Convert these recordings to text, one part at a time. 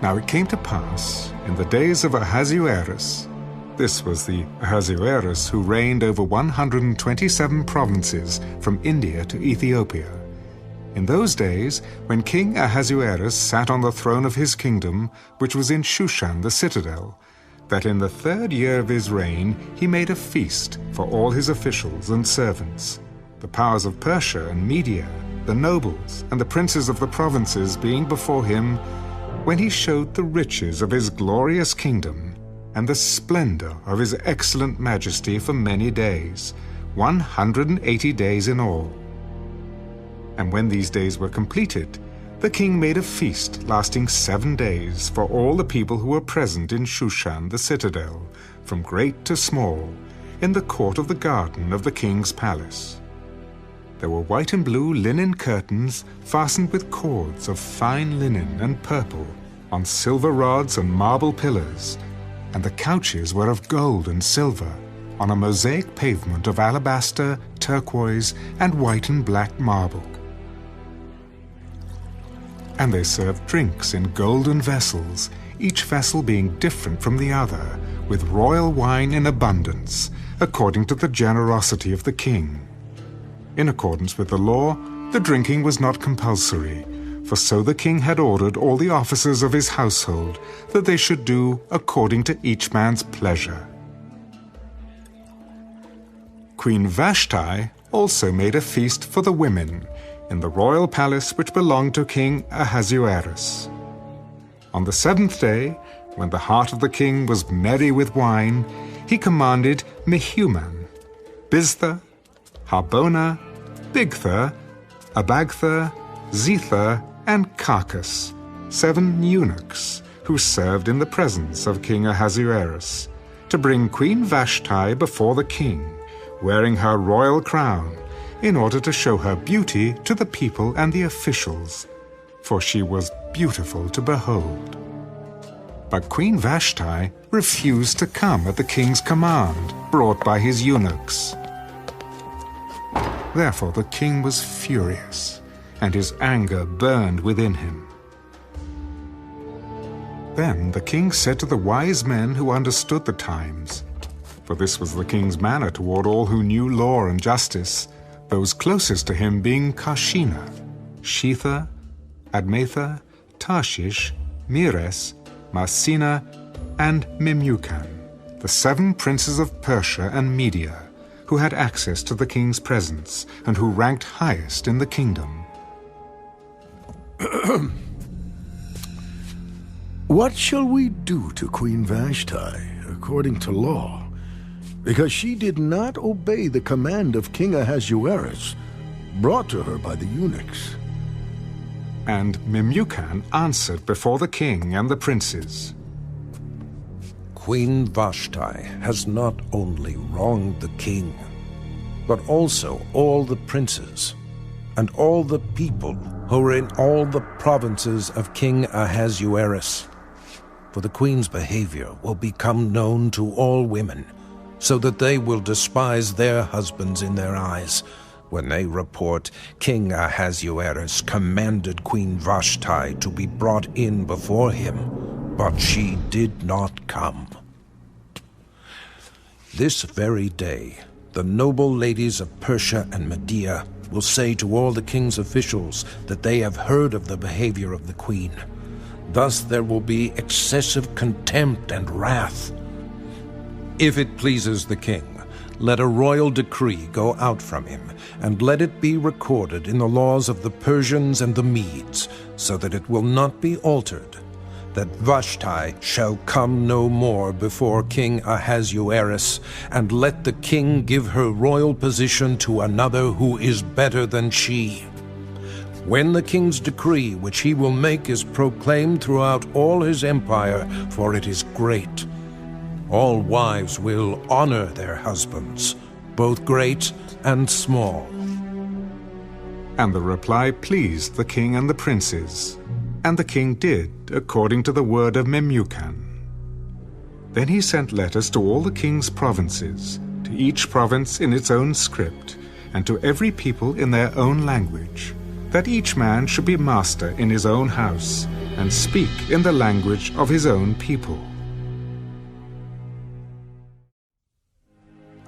Now it came to pass, in the days of Ahasuerus, this was the Ahasuerus who reigned over 127 provinces from India to Ethiopia. In those days, when King Ahasuerus sat on the throne of his kingdom, which was in Shushan the citadel, that in the 3rd year of his reign he made a feast for all his officials and servants, the powers of Persia and Media, the nobles and the princes of the provinces being before him, when he showed the riches of his glorious kingdom and the splendor of his excellent majesty for many days, 180 days in all. And when these days were completed, the king made a feast lasting 7 days for all the people who were present in Shushan the citadel, from great to small, in the court of the garden of the king's palace. There were white and blue linen curtains fastened with cords of fine linen and purple on silver rods and marble pillars, and the couches were of gold and silver on a mosaic pavement of alabaster, turquoise, and white and black marble. And they served drinks in golden vessels, each vessel being different from the other, with royal wine in abundance, according to the generosity of the king. In accordance with the law, the drinking was not compulsory, for so the king had ordered all the officers of his household that they should do according to each man's pleasure. Queen Vashti also made a feast for the women in the royal palace which belonged to King Ahasuerus. On the 7th day, when the heart of the king was merry with wine, he commanded Mehuman, Biztha, Harbona, Bigtha, Abagtha, Zethar, and Carcass, 7 eunuchs, who served in the presence of King Ahasuerus, to bring Queen Vashti before the king, wearing her royal crown, in order to show her beauty to the people and the officials, for she was beautiful to behold. But Queen Vashti refused to come at the king's command, brought by his eunuchs. Therefore the king was furious, and his anger burned within him. Then the king said to the wise men who understood the times, for this was the king's manner toward all who knew law and justice, those closest to him being Karshina, Shetha, Admatha, Tarshish, Meres, Marsina, and Memucan, the 7 princes of Persia and Media, who had access to the king's presence and who ranked highest in the kingdom. What shall we do to Queen Vashti according to law? Because she did not obey the command of King Ahasuerus, brought to her by the eunuchs. And Memucan answered before the king and the princes, Queen Vashti has not only wronged the king, but also all the princes and all the people who are in all the provinces of King Ahasuerus. For the queen's behavior will become known to all women, so that they will despise their husbands in their eyes, when they report King Ahasuerus commanded Queen Vashti to be brought in before him, but she did not come. This very day, the noble ladies of Persia and Media will say to all the king's officials that they have heard of the behavior of the queen. Thus there will be excessive contempt and wrath. If it pleases the king, let a royal decree go out from him, and let it be recorded in the laws of the Persians and the Medes, so that it will not be altered, that Vashti shall come no more before King Ahasuerus, and let the king give her royal position to another who is better than she. When the king's decree which he will make is proclaimed throughout all his empire, for it is great, all wives will honor their husbands, both great and small. And the reply pleased the king and the princes, and the king did according to the word of Memucan. Then he sent letters to all the king's provinces, to each province in its own script, and to every people in their own language, that each man should be master in his own house, and speak in the language of his own people.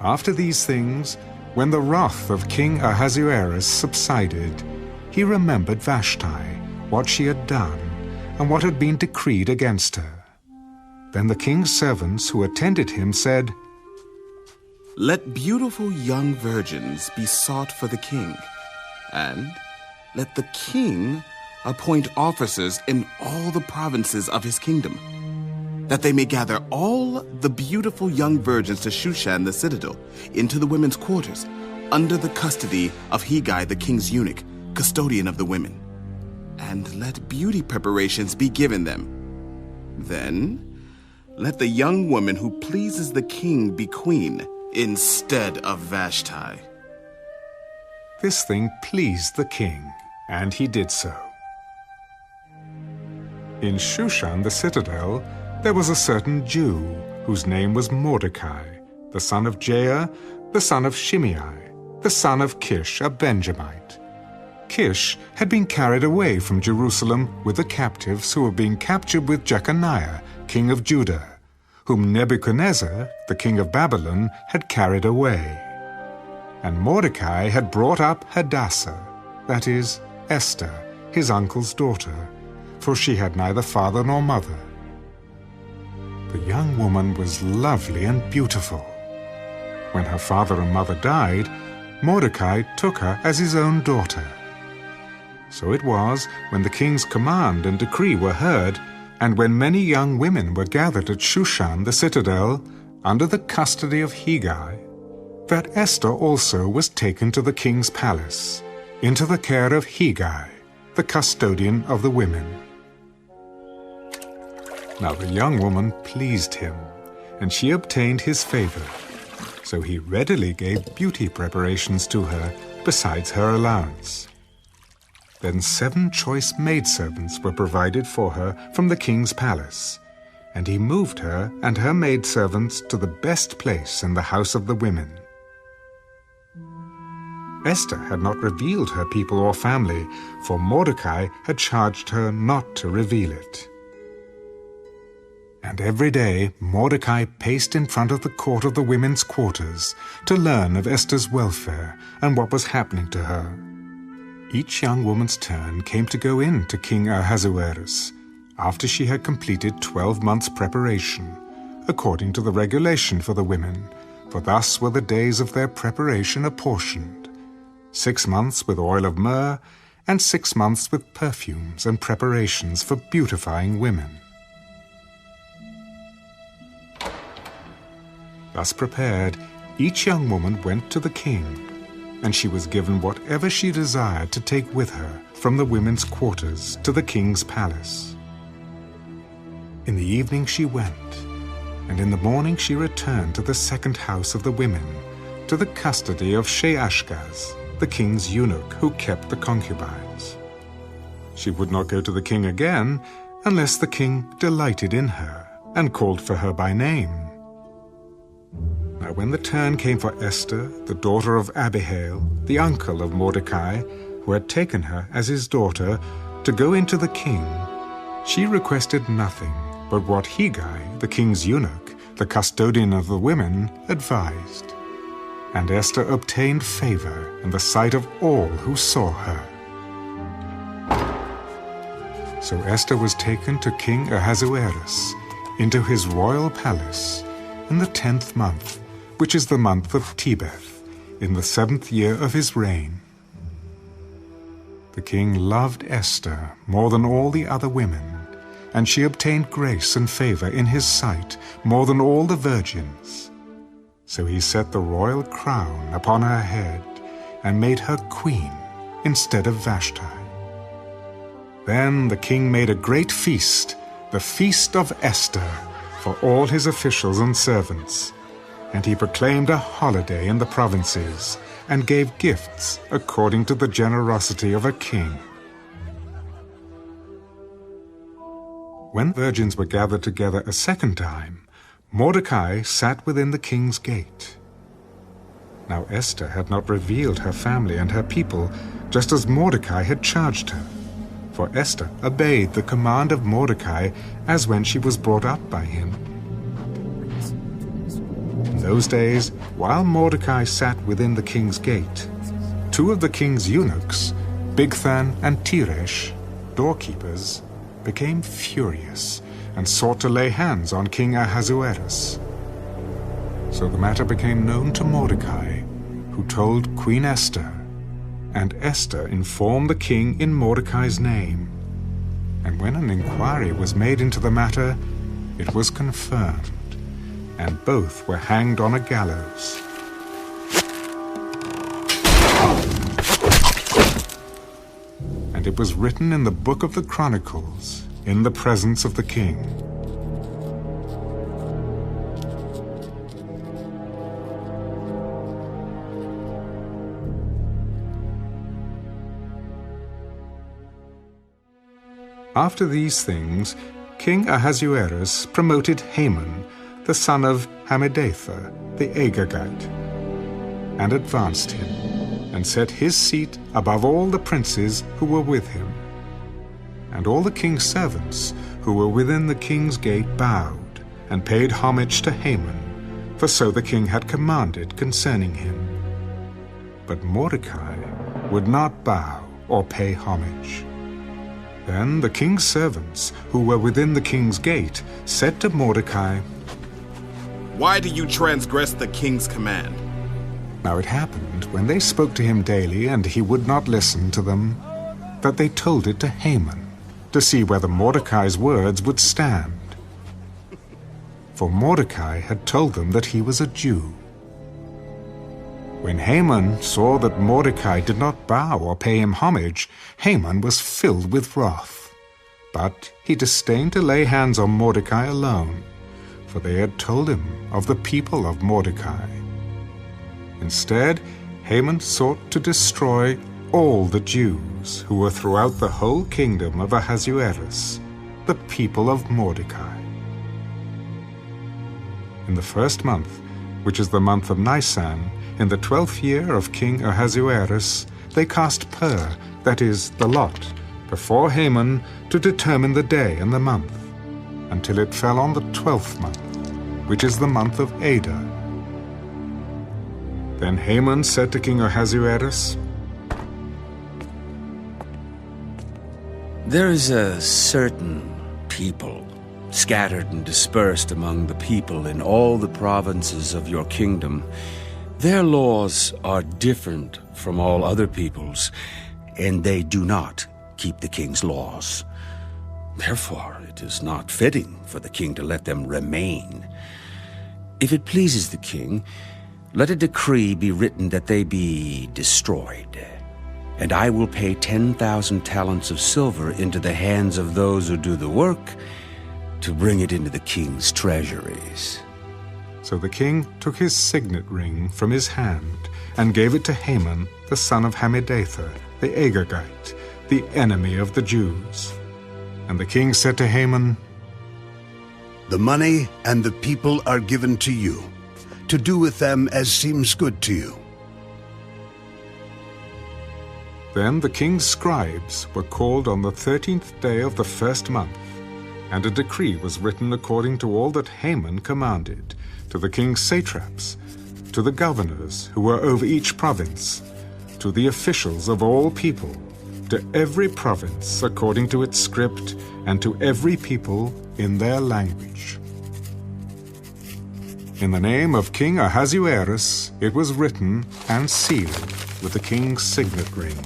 After these things, when the wrath of King Ahasuerus subsided, he remembered Vashti, what she had done, and what had been decreed against her. Then the king's servants who attended him said, "Let beautiful young virgins be sought for the king, and let the king appoint officers in all the provinces of his kingdom, that they may gather all the beautiful young virgins to Shushan the citadel, into the women's quarters, under the custody of Hegai the king's eunuch, custodian of the women. And let beauty preparations be given them. Then let the young woman who pleases the king be queen instead of Vashti." This thing pleased the king, and he did so. In Shushan the citadel, there was a certain Jew, whose name was Mordecai, the son of Jair, the son of Shimei, the son of Kish, a Benjamite. Kish had been carried away from Jerusalem with the captives who were being captured with Jeconiah, king of Judah, whom Nebuchadnezzar, the king of Babylon, had carried away. And Mordecai had brought up Hadassah, that is, Esther, his uncle's daughter, for she had neither father nor mother. The young woman was lovely and beautiful. When her father and mother died, Mordecai took her as his own daughter. So it was, when the king's command and decree were heard, and when many young women were gathered at Shushan the citadel, under the custody of Hegai, that Esther also was taken to the king's palace, into the care of Hegai, the custodian of the women. Now the young woman pleased him, and she obtained his favor. So he readily gave beauty preparations to her, besides her allowance. Then 7 choice maidservants were provided for her from the king's palace, and he moved her and her maidservants to the best place in the house of the women. Esther had not revealed her people or family, for Mordecai had charged her not to reveal it. And every day Mordecai paced in front of the court of the women's quarters to learn of Esther's welfare and what was happening to her. Each young woman's turn came to go in to King Ahasuerus after she had completed 12 months' preparation, according to the regulation for the women, for thus were the days of their preparation apportioned: 6 months with oil of myrrh, and 6 months with perfumes and preparations for beautifying women. Thus prepared, each young woman went to the king, and she was given whatever she desired to take with her from the women's quarters to the king's palace. In the evening she went, and in the morning she returned to the second house of the women, to the custody of Sheashgaz, the king's eunuch who kept the concubines. She would not go to the king again unless the king delighted in her and called for her by name. Now when the turn came for Esther, the daughter of Abihail, the uncle of Mordecai, who had taken her as his daughter, to go into the king, she requested nothing but what Hegai, the king's eunuch, the custodian of the women, advised. And Esther obtained favor in the sight of all who saw her. So Esther was taken to King Ahasuerus into his royal palace in the 10th month, which is the month of Tebeth, in the 7th year of his reign. The king loved Esther more than all the other women, and she obtained grace and favor in his sight more than all the virgins. So he set the royal crown upon her head and made her queen instead of Vashti. Then the king made a great feast, the Feast of Esther, for all his officials and servants, and he proclaimed a holiday in the provinces, and gave gifts according to the generosity of a king. When virgins were gathered together a second time, Mordecai sat within the king's gate. Now Esther had not revealed her family and her people, just as Mordecai had charged her, for Esther obeyed the command of Mordecai as when she was brought up by him. In those days, while Mordecai sat within the king's gate, two of the king's eunuchs, Bigthan and Teresh, doorkeepers, became furious and sought to lay hands on King Ahasuerus. So the matter became known to Mordecai, who told Queen Esther, and Esther informed the king in Mordecai's name. And when an inquiry was made into the matter, it was confirmed, and both were hanged on a gallows. And it was written in the Book of the Chronicles, in the presence of the king. After these things, King Ahasuerus promoted Haman, the son of Hammedatha, the Agagite, and advanced him, and set his seat above all the princes who were with him. And all the king's servants who were within the king's gate bowed, and paid homage to Haman, for so the king had commanded concerning him. But Mordecai would not bow or pay homage. Then the king's servants, who were within the king's gate, said to Mordecai, "Why do you transgress the king's command?" Now it happened, when they spoke to him daily, and he would not listen to them, that they told it to Haman, to see whether Mordecai's words would stand. For Mordecai had told them that he was a Jew. When Haman saw that Mordecai did not bow or pay him homage, Haman was filled with wrath. But he disdained to lay hands on Mordecai alone, for they had told him of the people of Mordecai. Instead, Haman sought to destroy all the Jews who were throughout the whole kingdom of Ahasuerus, the people of Mordecai. In the first month, which is the month of Nisan, in the 12th year of King Ahasuerus, they cast pur, that is, the lot, before Haman to determine the day and the month, until it fell on the 12th month, which is the month of Adar. Then Haman said to King Ahasuerus, "There is a certain people scattered and dispersed among the people in all the provinces of your kingdom. Their laws are different from all other peoples, and they do not keep the king's laws. Therefore, it is not fitting for the king to let them remain. If it pleases the king, let a decree be written that they be destroyed, and I will pay 10,000 talents of silver into the hands of those who do the work to bring it into the king's treasuries." So the king took his signet ring from his hand and gave it to Haman, the son of Hammedatha, the Agagite, the enemy of the Jews. And the king said to Haman, "The money and the people are given to you, to do with them as seems good to you." Then the king's scribes were called on the 13th day of the first month, and a decree was written according to all that Haman commanded, to the king's satraps, to the governors who were over each province, to the officials of all people, to every province according to its script, and to every people in their language. In the name of King Ahasuerus it was written and sealed with the king's signet ring.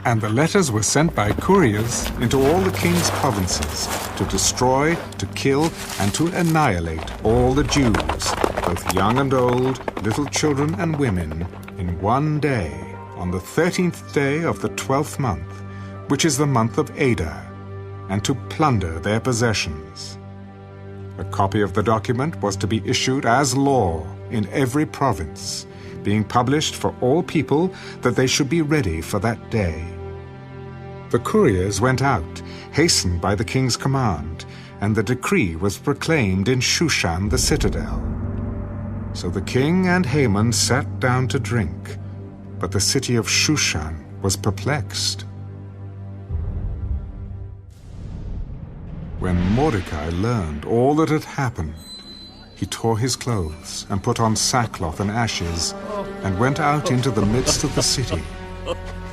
And the letters were sent by couriers into all the king's provinces, to destroy, to kill, and to annihilate all the Jews, both young and old, little children and women, in one day, on the 13th day of the 12th month, which is the month of Adar, and to plunder their possessions. A copy of the document was to be issued as law in every province, being published for all people, that they should be ready for that day. The couriers went out, hastened by the king's command, and the decree was proclaimed in Shushan the citadel. So the king and Haman sat down to drink, but the city of Shushan was perplexed. When Mordecai learned all that had happened, he tore his clothes and put on sackcloth and ashes and went out into the midst of the city.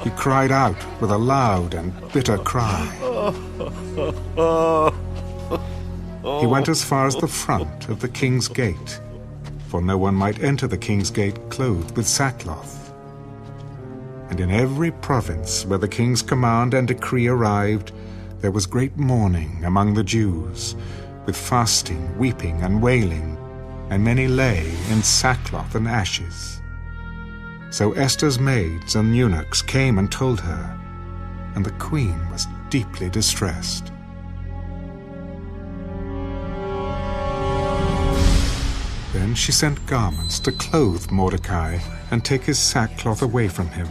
He cried out with a loud and bitter cry. He went as far as the front of the king's gate, for no one might enter the king's gate clothed with sackcloth. And in every province where the king's command and decree arrived, there was great mourning among the Jews, with fasting, weeping, and wailing, and many lay in sackcloth and ashes. So Esther's maids and eunuchs came and told her, and the queen was deeply distressed. Then she sent garments to clothe Mordecai and take his sackcloth away from him,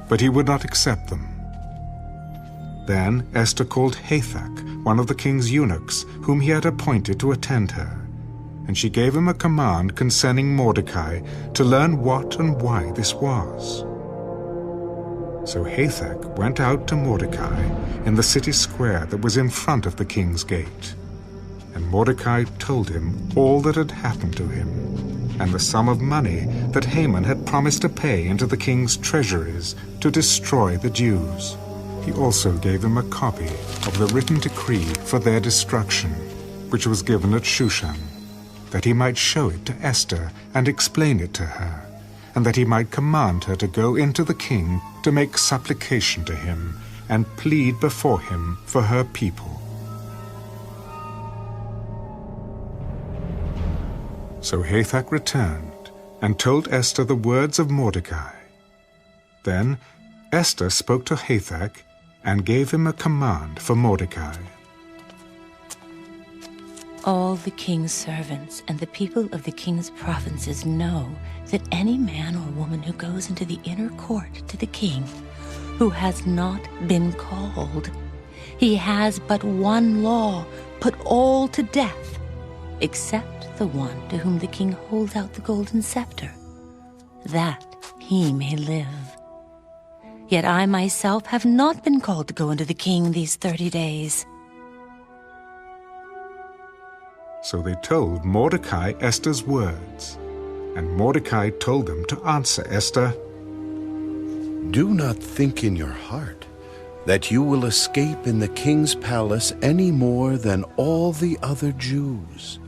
but he would not accept them. Then Esther called Hathach, one of the king's eunuchs, whom he had appointed to attend her, and she gave him a command concerning Mordecai to learn what and why this was. So Hathach went out to Mordecai in the city square that was in front of the king's gate. And Mordecai told him all that had happened to him, and the sum of money that Haman had promised to pay into the king's treasuries to destroy the Jews. He also gave him a copy of the written decree for their destruction, which was given at Shushan, that he might show it to Esther and explain it to her, and that he might command her to go into the king to make supplication to him and plead before him for her people. So Hathach returned and told Esther the words of Mordecai. Then Esther spoke to Hathach and gave him a command for Mordecai. All the king's servants and the people of the king's provinces know that any man or woman who goes into the inner court to the king, who has not been called, he has but one law: put all to death, except the one to whom the king holds out the golden scepter, that he may live. Yet I myself have not been called to go into the king these 30 days. So they told Mordecai Esther's words, and Mordecai told them to answer Esther, "Do not think in your heart that you will escape in the king's palace any more than all the other Jews.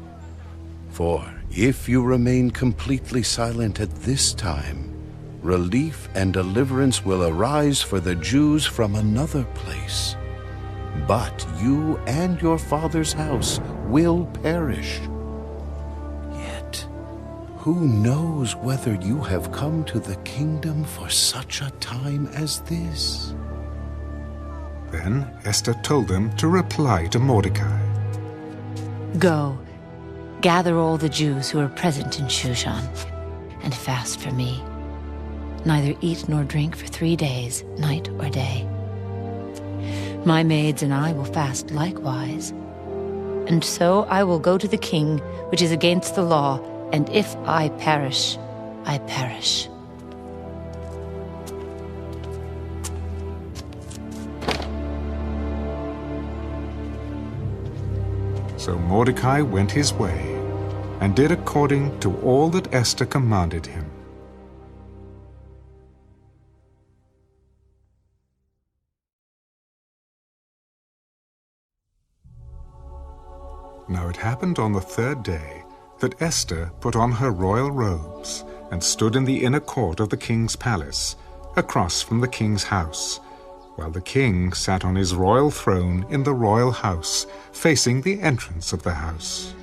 For if you remain completely silent at this time, relief and deliverance will arise for the Jews from another place. But you and your father's house will perish. Yet, who knows whether you have come to the kingdom for such a time as this?" Then Esther told them to reply to Mordecai. Go, gather all the Jews who are present in Shushan, and fast for me. Neither eat nor drink for 3 days, night or day. My maids and I will fast likewise. And so I will go to the king, which is against the law, and if I perish, I perish. So Mordecai went his way, and did according to all that Esther commanded him. Now it happened on the 3rd day that Esther put on her royal robes and stood in the inner court of the king's palace, across from the king's house, while the king sat on his royal throne in the royal house, facing the entrance of the house.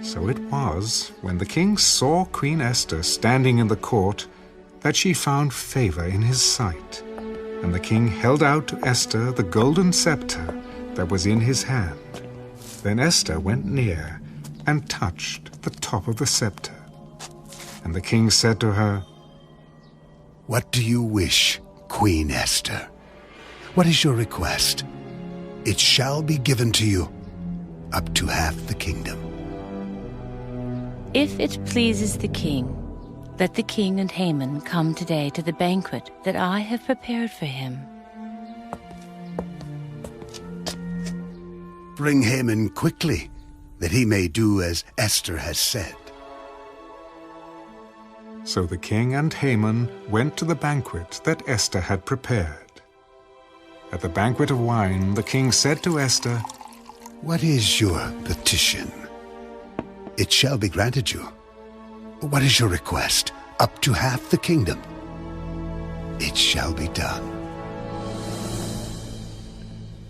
So it was, when the king saw Queen Esther standing in the court, that she found favor in his sight. And the king held out to Esther the golden scepter that was in his hand. Then Esther went near and touched the top of the scepter. And the king said to her, "What do you wish, Queen Esther? What is your request? It shall be given to you, up to half the kingdom." If it pleases the king, let the king and Haman come today to the banquet that I have prepared for him. Bring Haman quickly, that he may do as Esther has said. So the king and Haman went to the banquet that Esther had prepared. At the banquet of wine, the king said to Esther, "What is your petition? It shall be granted you. What is your request? Up to half the kingdom. It shall be done."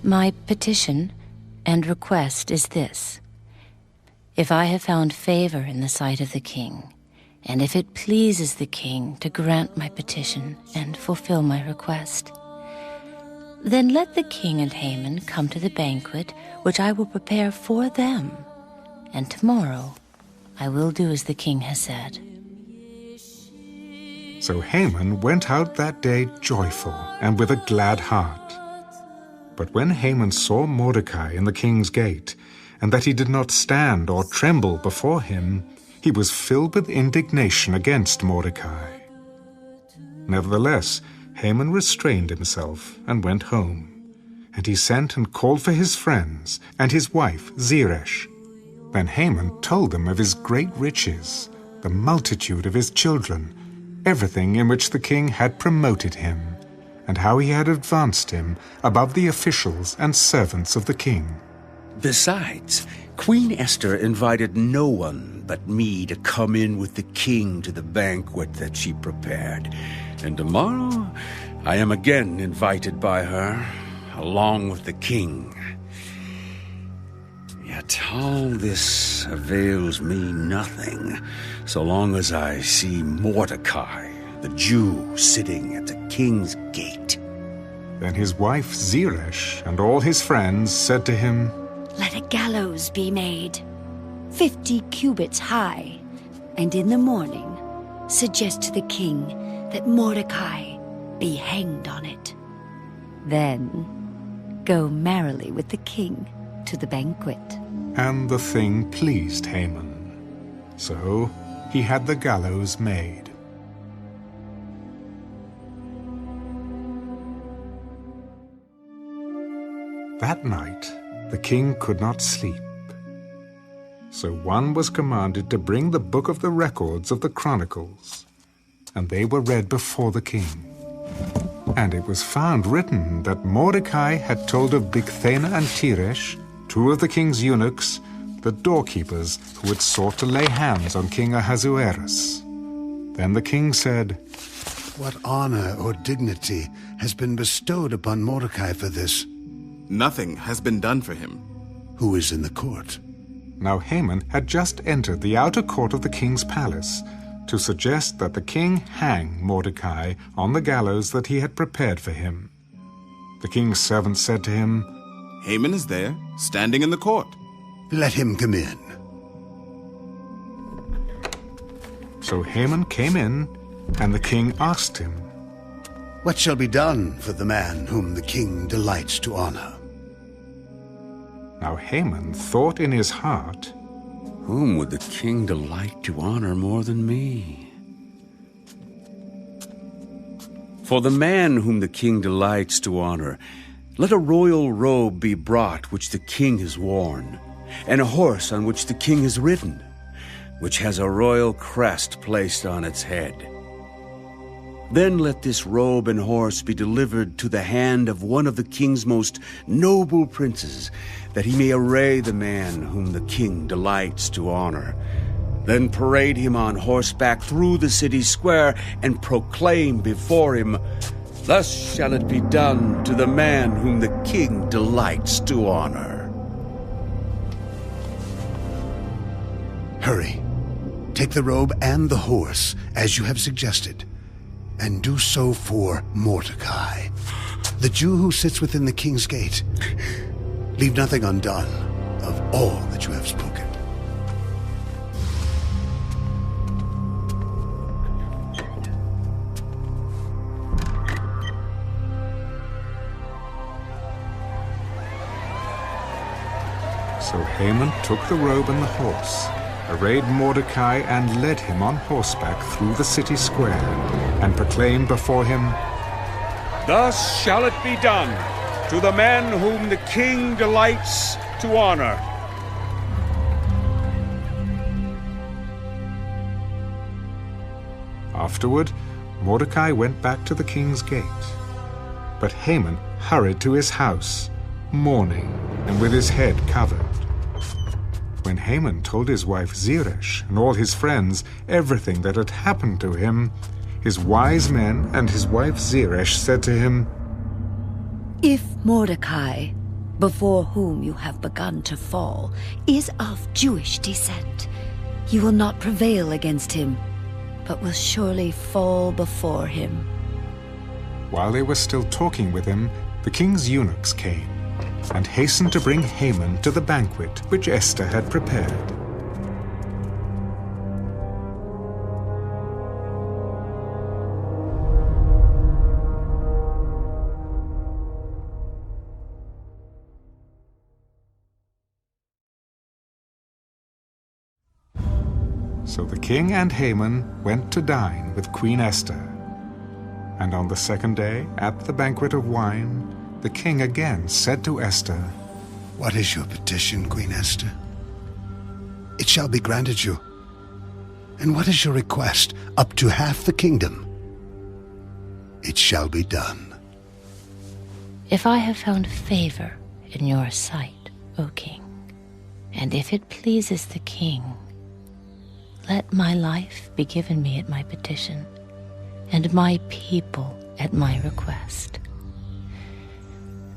My petition and request is this: if I have found favor in the sight of the king, and if it pleases the king to grant my petition and fulfill my request, then let the king and Haman come to the banquet which I will prepare for them, and tomorrow I will do as the king has said. So Haman went out that day joyful and with a glad heart. But when Haman saw Mordecai in the king's gate, and that he did not stand or tremble before him, he was filled with indignation against Mordecai. Nevertheless, Haman restrained himself and went home. And he sent and called for his friends and his wife Zeresh. Then Haman told them of his great riches, the multitude of his children, everything in which the king had promoted him, and how he had advanced him above the officials and servants of the king. Besides, Queen Esther invited no one but me to come in with the king to the banquet that she prepared. And tomorrow I am again invited by her, along with the king. Yet all this avails me nothing, so long as I see Mordecai, the Jew, sitting at the king's gate. Then his wife Zeresh and all his friends said to him, "Let a gallows be made, 50 cubits high, and in the morning suggest to the king that Mordecai be hanged on it. Then go merrily with the king to the banquet." And the thing pleased Haman. So he had the gallows made. That night the king could not sleep. So one was commanded to bring the book of the records of the Chronicles, and they were read before the king. And it was found written that Mordecai had told of Bigthana and Teresh, two of the king's eunuchs, the doorkeepers who had sought to lay hands on King Ahasuerus. Then the king said, "What honor or dignity has been bestowed upon Mordecai for this?" Nothing has been done for him. "Who is in the court?" Now Haman had just entered the outer court of the king's palace to suggest that the king hang Mordecai on the gallows that he had prepared for him. The king's servant said to him, Haman is there, standing in the court. "Let him come in." So Haman came in, and the king asked him, "What shall be done for the man whom the king delights to honor?" Now Haman thought in his heart, Whom would the king delight to honor more than me? For the man whom the king delights to honor, let a royal robe be brought which the king has worn, and a horse on which the king has ridden, which has a royal crest placed on its head. Then let this robe and horse be delivered to the hand of one of the king's most noble princes, that he may array the man whom the king delights to honor. Then parade him on horseback through the city square, and proclaim before him, Thus shall it be done to the man whom the king delights to honor. Hurry, take the robe and the horse, as you have suggested, and do so for Mordecai, the Jew who sits within the king's gate. Leave nothing undone of all that you have spoken. So Haman took the robe and the horse, arrayed Mordecai, and led him on horseback through the city square, and proclaimed before him, Thus shall it be done to the man whom the king delights to honor. Afterward, Mordecai went back to the king's gate. But Haman hurried to his house, mourning and with his head covered. When Haman told his wife Zeresh and all his friends everything that had happened to him, his wise men and his wife Zeresh said to him, If Mordecai, before whom you have begun to fall, is of Jewish descent, you will not prevail against him, but will surely fall before him. While they were still talking with him, the king's eunuchs came and hastened to bring Haman to the banquet which Esther had prepared. So the king and Haman went to dine with Queen Esther. And on the second day, at the banquet of wine, the king again said to Esther, What is your petition, Queen Esther? It shall be granted you. And what is your request? Up to half the kingdom. It shall be done. If I have found favor in your sight, O king, and if it pleases the king, let my life be given me at my petition, and my people at my request.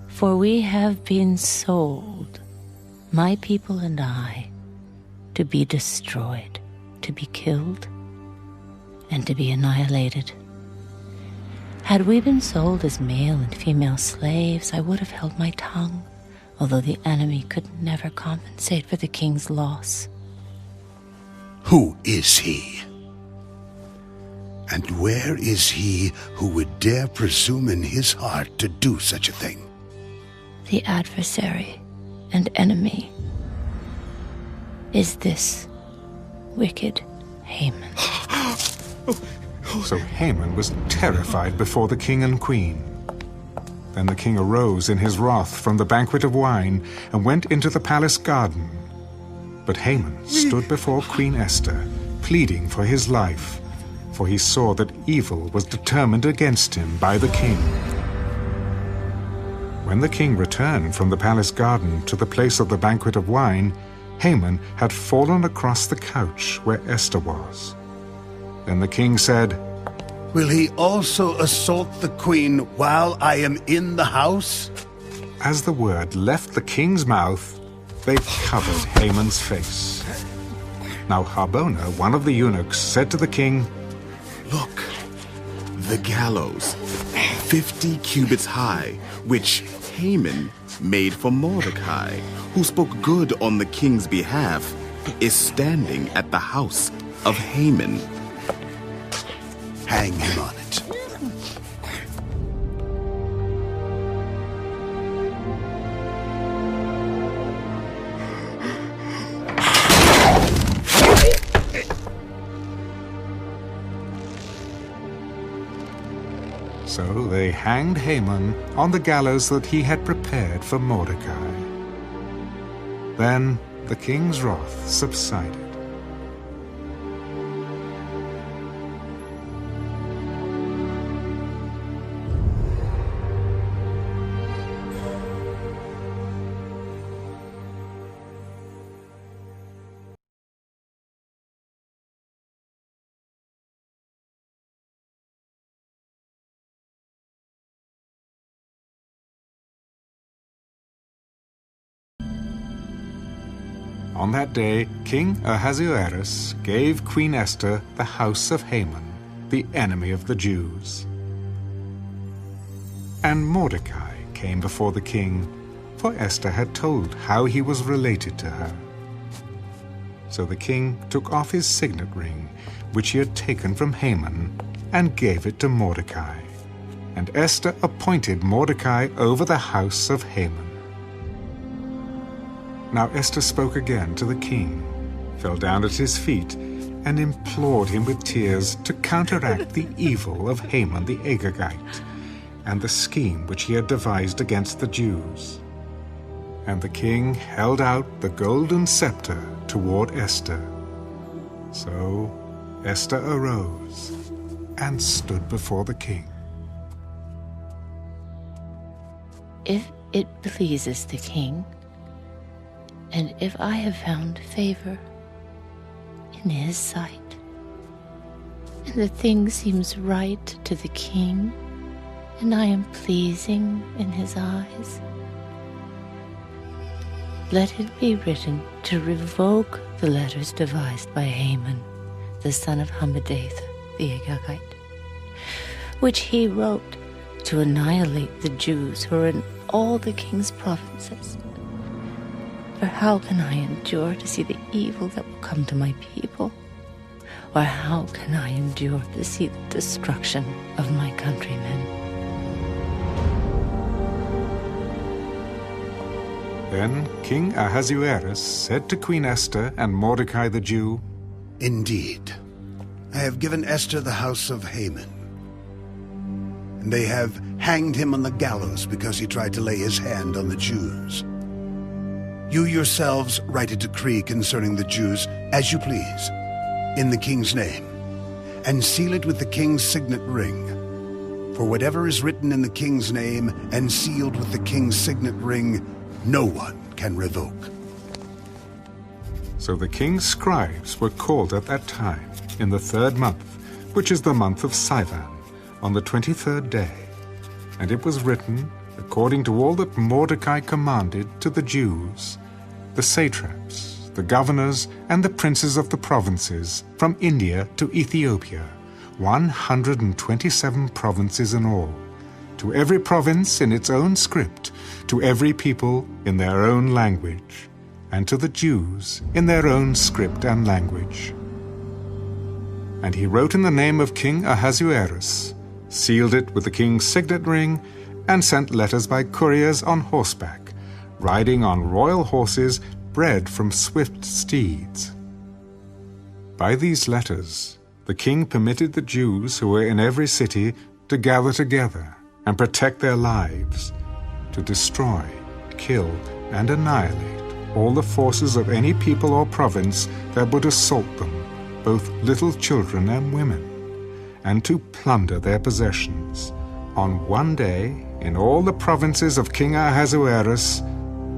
For we have been sold, my people and I, to be destroyed, to be killed, and to be annihilated. Had we been sold as male and female slaves, I would have held my tongue, although the enemy could never compensate for the king's loss. Who is he? And where is he who would dare presume in his heart to do such a thing? The adversary and enemy is this wicked Haman. So Haman was terrified before the king and queen. Then the king arose in his wrath from the banquet of wine and went into the palace garden. But Haman stood before Queen Esther, pleading for his life, for he saw that evil was determined against him by the king. When the king returned from the palace garden to the place of the banquet of wine, Haman had fallen across the couch where Esther was. Then the king said, Will he also assault the queen while I am in the house? As the word left the king's mouth, they covered Haman's face. Now Harbona, one of the eunuchs, said to the king, Look, the gallows, 50 cubits high, which Haman made for Mordecai, who spoke good on the king's behalf, is standing at the house of Haman. Hang him on it. So they hanged Haman on the gallows that he had prepared for Mordecai. Then the king's wrath subsided. On that day, King Ahasuerus gave Queen Esther the house of Haman, the enemy of the Jews. And Mordecai came before the king, for Esther had told how he was related to her. So the king took off his signet ring, which he had taken from Haman, and gave it to Mordecai. And Esther appointed Mordecai over the house of Haman. Now Esther spoke again to the king, fell down at his feet, and implored him with tears to counteract the evil of Haman the Agagite, and the scheme which he had devised against the Jews. And the king held out the golden scepter toward Esther. So Esther arose and stood before the king. If it pleases the king, and if I have found favor in his sight, and the thing seems right to the king, and I am pleasing in his eyes, let it be written to revoke the letters devised by Haman, the son of Hammedatha the Agagite, which he wrote to annihilate the Jews who are in all the king's provinces. For how can I endure to see the evil that will come to my people? Or how can I endure to see the destruction of my countrymen? Then King Ahasuerus said to Queen Esther and Mordecai the Jew, Indeed, I have given Esther the house of Haman, and they have hanged him on the gallows because he tried to lay his hand on the Jews. You yourselves write a decree concerning the Jews as you please, in the king's name, and seal it with the king's signet ring. For whatever is written in the king's name and sealed with the king's signet ring, no one can revoke. So the king's scribes were called at that time, in the 3rd month, which is the month of Sivan, on the 23rd day. And it was written, according to all that Mordecai commanded to the Jews, the satraps, the governors, and the princes of the provinces, from India to Ethiopia, 127 provinces in all, to every province in its own script, to every people in their own language, and to the Jews in their own script and language. And he wrote in the name of King Ahasuerus, sealed it with the king's signet ring, and sent letters by couriers on horseback, riding on royal horses bred from swift steeds. By these letters, the king permitted the Jews who were in every city to gather together and protect their lives, to destroy, kill, and annihilate all the forces of any people or province that would assault them, both little children and women, and to plunder their possessions, on one day in all the provinces of King Ahasuerus,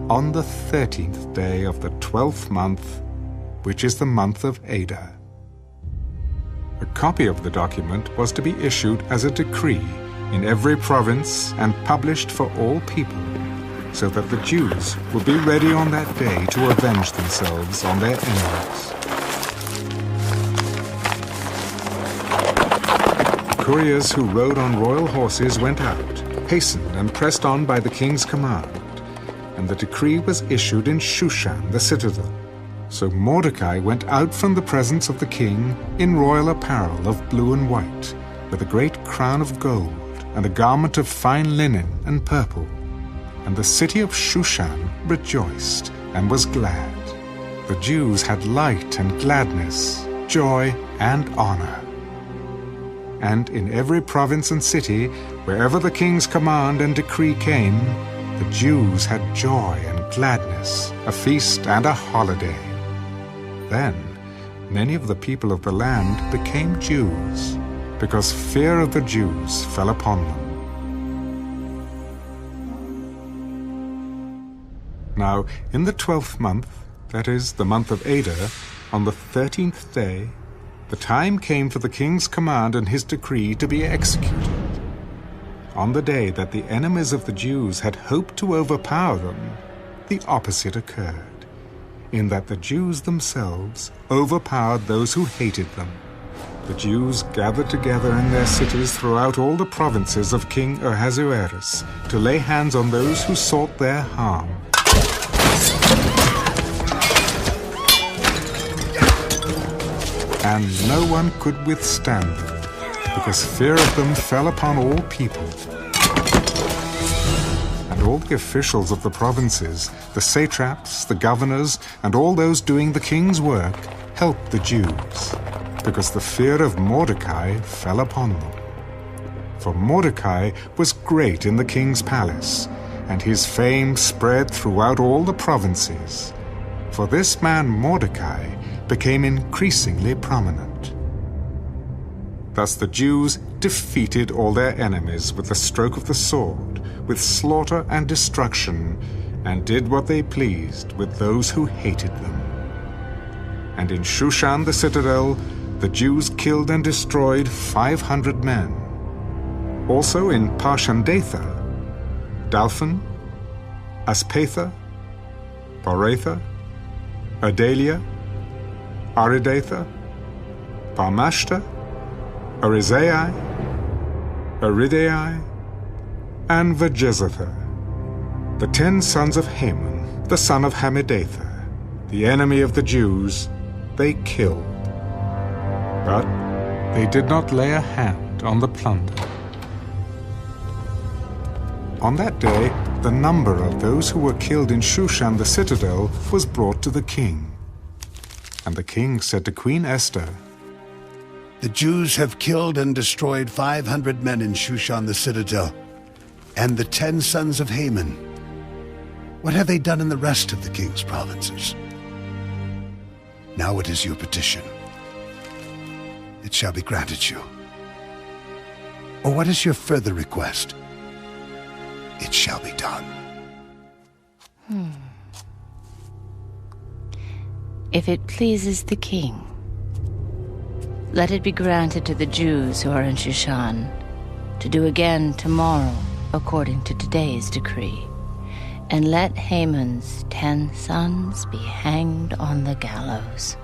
on the 13th day of the 12th month, which is the month of Adar. A copy of the document was to be issued as a decree in every province and published for all people, so that the Jews would be ready on that day to avenge themselves on their enemies. Couriers who rode on royal horses went out, hastened and pressed on by the king's command, and the decree was issued in Shushan, the citadel. So Mordecai went out from the presence of the king in royal apparel of blue and white, with a great crown of gold, and a garment of fine linen and purple. And the city of Shushan rejoiced and was glad. The Jews had light and gladness, joy and honor. And in every province and city, wherever the king's command and decree came, the Jews had joy and gladness, a feast and a holiday. Then many of the people of the land became Jews, because fear of the Jews fell upon them. Now, in the 12th month, that is, the month of Adar, on the 13th day, the time came for the king's command and his decree to be executed. On the day that the enemies of the Jews had hoped to overpower them, the opposite occurred, in that the Jews themselves overpowered those who hated them. The Jews gathered together in their cities throughout all the provinces of King Ahasuerus to lay hands on those who sought their harm. And no one could withstand them, because fear of them fell upon all people. And all the officials of the provinces, the satraps, the governors, and all those doing the king's work helped the Jews, because the fear of Mordecai fell upon them. For Mordecai was great in the king's palace, and his fame spread throughout all the provinces. For this man Mordecai became increasingly prominent. Thus the Jews defeated all their enemies with the stroke of the sword, with slaughter and destruction, and did what they pleased with those who hated them. And in Shushan the citadel, the Jews killed and destroyed 500 men. Also in Parshandatha, Dalphon, Aspatha, Poratha, Adalia, Aridatha, Parmashta, Arizai, Aridai, and Vajezatha, the 10 sons of Haman, the son of Hammedatha, the enemy of the Jews, they killed. But they did not lay a hand on the plunder. On that day, the number of those who were killed in Shushan the citadel was brought to the king. And the king said to Queen Esther, The Jews have killed and destroyed 500 men in Shushan the citadel, and the 10 sons of Haman. What have they done in the rest of the king's provinces? Now it is your petition. It shall be granted you. Or what is your further request? It shall be done. If it pleases the king, let it be granted to the Jews who are in Shushan to do again tomorrow according to today's decree, and let Haman's 10 sons be hanged on the gallows.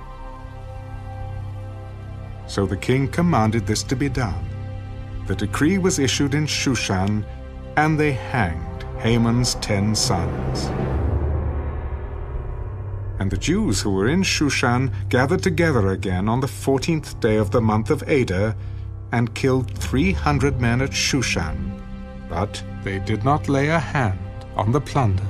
So the king commanded this to be done. The decree was issued in Shushan, and they hanged Haman's 10 sons. And the Jews who were in Shushan gathered together again on the 14th day of the month of Adar, and killed 300 men at Shushan, but they did not lay a hand on the plunder.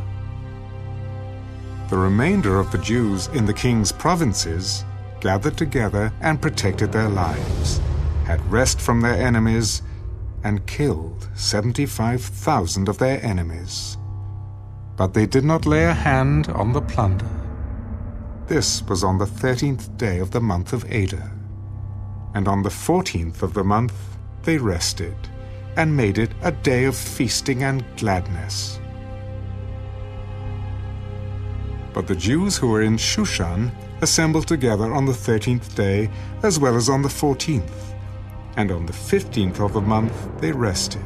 The remainder of the Jews in the king's provinces gathered together and protected their lives, had rest from their enemies, and killed 75,000 of their enemies. But they did not lay a hand on the plunder. This was on the 13th day of the month of Adar. And on the 14th of the month they rested, and made it a day of feasting and gladness. But the Jews who were in Shushan assembled together on the 13th day, as well as on the 14th. And on the 15th of the month they rested,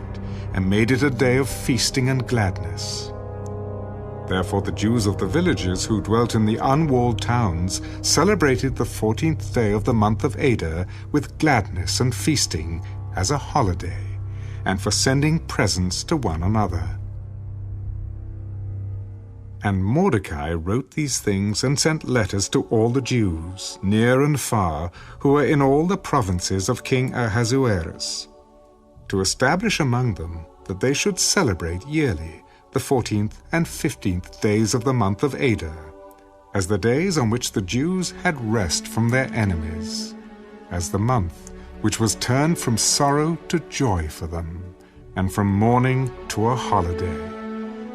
and made it a day of feasting and gladness. Therefore the Jews of the villages who dwelt in the unwalled towns celebrated the 14th day of the month of Adar with gladness and feasting as a holiday, and for sending presents to one another. And Mordecai wrote these things and sent letters to all the Jews, near and far, who were in all the provinces of King Ahasuerus, to establish among them that they should celebrate yearly the 14th and 15th days of the month of Adar, as the days on which the Jews had rest from their enemies, as the month which was turned from sorrow to joy for them, and from mourning to a holiday,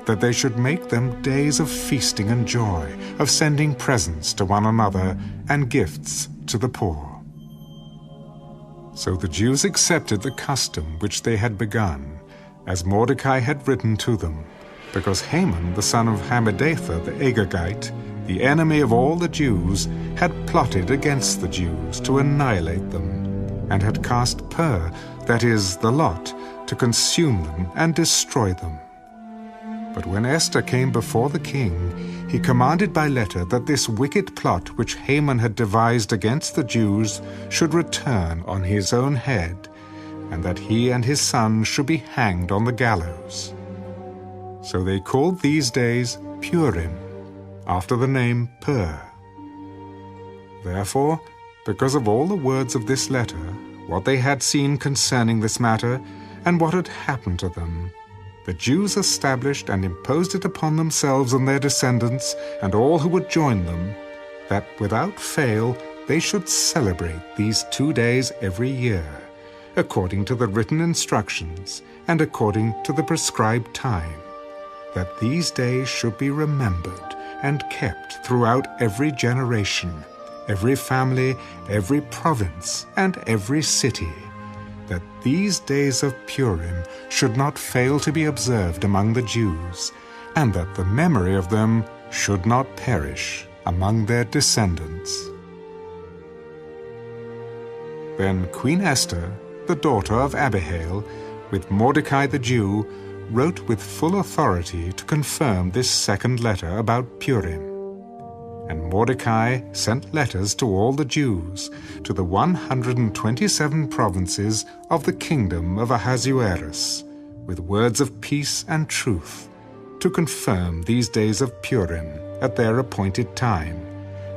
that they should make them days of feasting and joy, of sending presents to one another and gifts to the poor. So the Jews accepted the custom which they had begun, as Mordecai had written to them, because Haman, the son of Hammedatha the Agagite, the enemy of all the Jews, had plotted against the Jews to annihilate them, and had cast pur, that is, the lot, to consume them and destroy them. But when Esther came before the king, he commanded by letter that this wicked plot which Haman had devised against the Jews should return on his own head, and that he and his son should be hanged on the gallows. So they called these days Purim, after the name Pur. Therefore, because of all the words of this letter, what they had seen concerning this matter, and what had happened to them, the Jews established and imposed it upon themselves and their descendants, and all who would join them, that without fail they should celebrate these 2 days every year, according to the written instructions, and according to the prescribed time, that these days should be remembered and kept throughout every generation, every family, every province, and every city, that these days of Purim should not fail to be observed among the Jews, and that the memory of them should not perish among their descendants. Then Queen Esther, the daughter of Abihail, with Mordecai the Jew, wrote with full authority to confirm this second letter about Purim. And Mordecai sent letters to all the Jews, to the 127 provinces of the kingdom of Ahasuerus, with words of peace and truth, to confirm these days of Purim at their appointed time,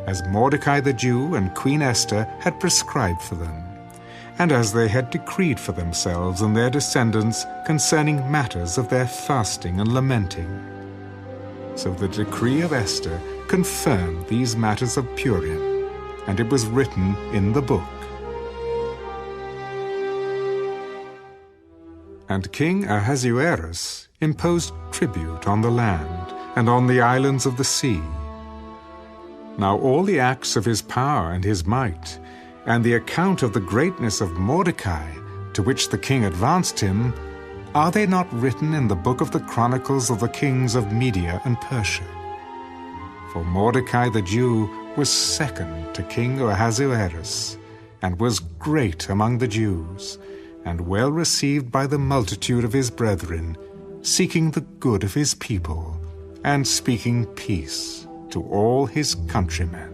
as Mordecai the Jew and Queen Esther had prescribed for them, and as they had decreed for themselves and their descendants concerning matters of their fasting and lamenting. So the decree of Esther confirmed these matters of Purim, and it was written in the book. And King Ahasuerus imposed tribute on the land and on the islands of the sea. Now all the acts of his power and his might, and the account of the greatness of Mordecai, to which the king advanced him, are they not written in the book of the chronicles of the kings of Media and Persia? For Mordecai the Jew was second to King Ahasuerus, and was great among the Jews, and well received by the multitude of his brethren, seeking the good of his people, and speaking peace to all his countrymen.